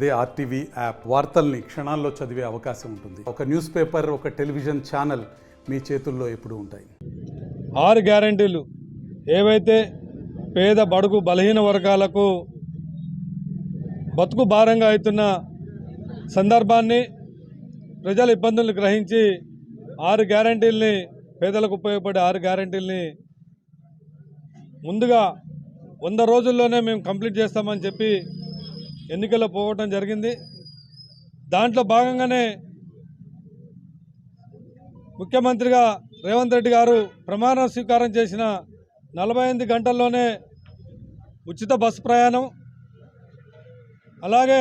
అదే RTV app వార్తల్ని క్షణాల్లో చదివే అవకాశం ఉంటుంది. ఒక న్యూస్ పేపర్, ఒక టెలివిజన్ ఛానల్ మీ చేతుల్లో ఎప్పుడూ ఉంటాయి. 6 గ్యారెంటీలు ఏవైతే పేద బడుగు బలహీన వర్గాలకు బతుకు భారంగా అవుతున్న సందర్భాన్ని ప్రజల ఇబ్బందులను గ్రహించి 6 గ్యారెంటీల్ని పేదలకు ఉపయోగపడే 6 గ్యారెంటీల్ని ముందుగా 100 రోజుల్లోనే మేము కంప్లీట్ చేస్తామని చెప్పి ఎన్నికల్లో పోవటం జరిగింది. దాంట్లో భాగంగానే ముఖ్యమంత్రిగా రేవంత్ రెడ్డి గారు ప్రమాణ స్వీకారం చేసిన 48 గంటల్లోనే ఉచిత బస్సు ప్రయాణం, అలాగే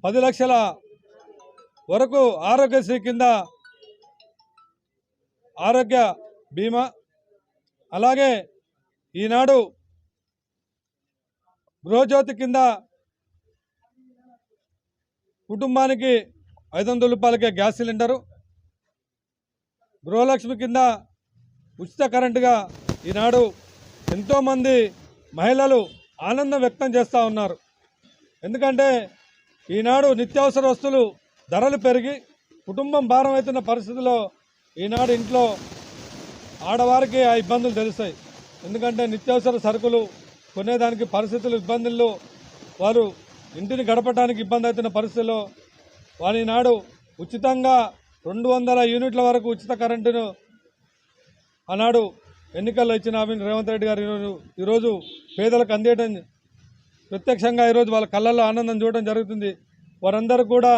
10 లక్షల వరకు ఆరోగ్యశ్రీ కింద ఆరోగ్య బీమా, అలాగే ఈనాడు గృహజ్యోతి కింద కుటుంబానికి 500 రూపాయలకే గ్యాస్ సిలిండరు, గృహలక్ష్మి కింద ఉచిత కరెంటుగా ఈనాడు ఎంతోమంది మహిళలు ఆనందం వ్యక్తం చేస్తూ ఉన్నారు. ఎందుకంటే ఈనాడు నిత్యావసర వస్తువులు ధరలు పెరిగి కుటుంబం భారం అవుతున్న పరిస్థితుల్లో ఈనాడు ఇంట్లో ఆడవారికి ఆ ఇబ్బందులు తెలుస్తాయి. ఎందుకంటే నిత్యావసర సరుకులు కొనేదానికి పరిస్థితులు ఇబ్బందుల్లో వారు ఇంటిని గడపడానికి ఇబ్బంది అవుతున్న పరిస్థితుల్లో వారి నాడు ఉచితంగా 200 యూనిట్ల వరకు ఉచిత కరెంటును ఆనాడు ఎన్నికల్లో ఇచ్చిన హామీని రేవంత్ రెడ్డి గారు ఈరోజు పేదలకు అందేయడం ప్రత్యక్షంగా ఈరోజు వాళ్ళ కళ్ళల్లో ఆనందం చూడడం జరుగుతుంది. వారందరూ కూడా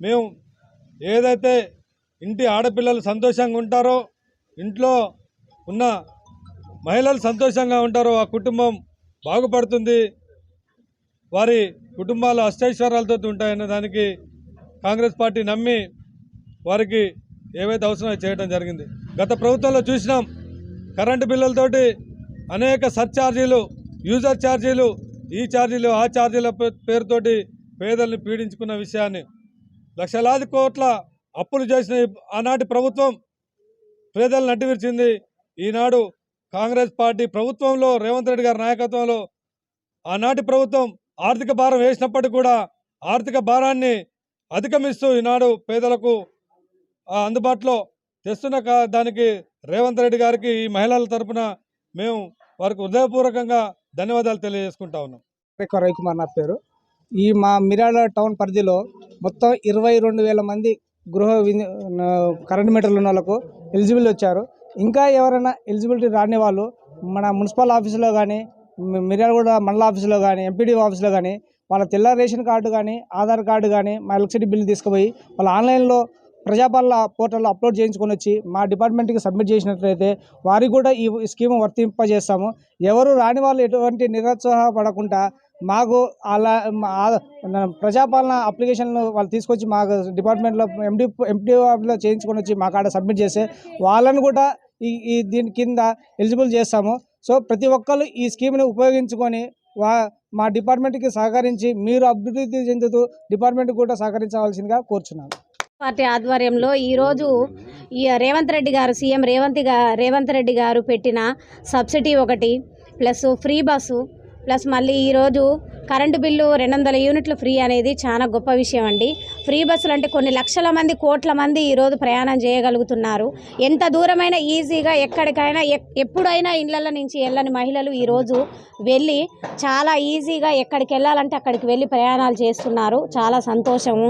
మేము ఏదైతే ఇంటి ఆడపిల్లలు సంతోషంగా ఉంటారో, ఇంట్లో ఉన్న మహిళలు సంతోషంగా ఉంటారో ఆ కుటుంబం బాగుపడుతుంది, వారి కుటుంబాలు అష్టైశ్వర్యాలతో ఉంటాయన్న దానికి కాంగ్రెస్ పార్టీ నమ్మి వారికి ఏవైతే అవసరమో చేయడం జరిగింది. గత ప్రభుత్వంలో చూసినాం, కరెంటు బిల్లులతోటి అనేక సర్ఛార్జీలు, యూజర్ ఛార్జీలు, ఈ ఛార్జీలు ఆ ఛార్జీల పేరుతోటి పేదల్ని పీడించుకున్న విషయాన్ని, లక్షలాది కోట్ల అప్పులు చేసిన ఆనాటి ప్రభుత్వం పేదలను నడ్డివిరిచింది. ఈనాడు కాంగ్రెస్ పార్టీ ప్రభుత్వంలో రేవంత్ రెడ్డి గారి నాయకత్వంలో ఆనాటి ప్రభుత్వం ఆర్థిక భారం వేసినప్పటికీ కూడా ఆర్థిక భారాన్ని అధిగమిస్తూ ఈనాడు పేదలకు అందుబాటులో తెస్తున్న దానికి రేవంత్ రెడ్డి గారికి ఈ మహిళల తరఫున మేము వారికి హృదయపూర్వకంగా ధన్యవాదాలు తెలియజేసుకుంటా ఉన్నాం. రవికుమార్ నా పేరు. ఈ మా మిర్యాల టౌన్ పరిధిలో మొత్తం 22,000 మంది కరెంట్ మీటర్లు ఉన్న వాళ్ళకు ఎలిజిబుల్ వచ్చారు. ఇంకా ఎవరైనా ఎలిజిబిలిటీ రాని వాళ్ళు మన మున్సిపల్ ఆఫీసులో కానీ, మిర్యాలగూడ మండల ఆఫీసులో కానీ, ఎంపీడీ ఆఫీసులో కానీ వాళ్ళ తెల్ల రేషన్ కార్డు కానీ, ఆధార్ కార్డు కానీ, మా ఎలక్ట్రిసిటీ బిల్ తీసుకుపోయి వాళ్ళ ఆన్లైన్లో ప్రజాపాలన పోర్టల్లో అప్లోడ్ చేయించుకొని వచ్చి మా డిపార్ట్మెంట్కి సబ్మిట్ చేసినట్లయితే వారికి కూడా ఈ స్కీమ్ వర్తింపజేస్తాము. ఎవరు రాని వాళ్ళు ఎటువంటి నిరుత్సాహపడకుండా మాకు అలా ప్రజాపాలన అప్లికేషన్లు వాళ్ళు తీసుకొచ్చి మా డిపార్ట్మెంట్లో ఎంపీ ఆఫీస్లో చేయించుకొని వచ్చి మా కాడ సబ్మిట్ చేస్తే వాళ్ళని కూడా ఈ దీని కింద ఎలిజిబుల్ చేస్తాము. సో ప్రతి ఒక్కరు ఈ స్కీమ్ని ఉపయోగించుకొని మా డిపార్ట్మెంట్కి సహకరించి మీరు అభివృద్ధి చెందుతూ డిపార్ట్మెంట్కి కూడా సహకరించవలసిందిగా కోరుచున్నాను. పార్టీ ఆధ్వర్యంలో ఈరోజు ఈ సీఎం రేవంత్ రెడ్డి గారు పెట్టిన సబ్సిడీ ఒకటి ప్లస్ ఫ్రీ బస్సు ప్లస్ మళ్ళీ ఈరోజు కరెంటు బిల్లు 200 యూనిట్లు ఫ్రీ అనేది చాలా గొప్ప విషయం అండి. ఫ్రీ బస్సులు అంటే కొన్ని లక్షల మంది, కోట్ల మంది ఈరోజు ప్రయాణం చేయగలుగుతున్నారు. ఎంత దూరమైనా ఈజీగా ఎక్కడికైనా ఎప్పుడైనా ఇళ్ల నుంచి వెళ్ళని మహిళలు ఈరోజు వెళ్ళి చాలా ఈజీగా ఎక్కడికి వెళ్ళాలంటే అక్కడికి వెళ్ళి ప్రయాణాలు చేస్తున్నారు. చాలా సంతోషము.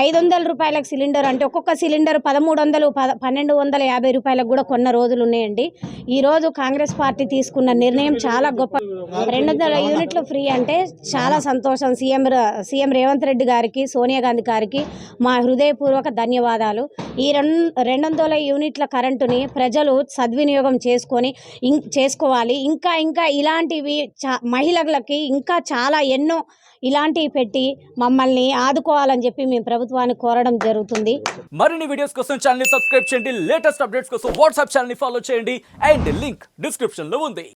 500 రూపాయలకు సిలిండర్ అంటే ఒక్కొక్క సిలిండర్ 1300, 1250 రూపాయలకు కూడా కొన్న రోజులు ఉన్నాయండి. ఈరోజు కాంగ్రెస్ పార్టీ తీసుకున్న నిర్ణయం చాలా గొప్ప. 200 యూనిట్లు ఫ్రీ అంటే చాలా సంతోషం. సీఎం రేవంత్ రెడ్డి గారికి, సోనియా గాంధీ గారికి మా హృదయపూర్వక ధన్యవాదాలు. ఈ 200 యూనిట్ల కరెంటుని ప్రజలు సద్వినియోగం చేసుకోవాలి. ఇంకా ఇలాంటివి మహిళలకి ఇంకా చాలా ఎన్నో ఇలాంటివి పెట్టి మమ్మల్ని ఆదుకోవాలని చెప్పి మేము ప్రభుత్వాన్ని కోరడం జరుగుతుంది. మరిన్ని వీడియోస్ కోసం ఛానల్ ని సబ్స్క్రైబ్ చేయండి. లేటెస్ట్ అప్డేట్స్ కోసం వాట్సాప్ ఛానల్ ని ఫాలో చేయండి. అండ్ లింక్ డిస్క్రిప్షన్ లో ఉంది.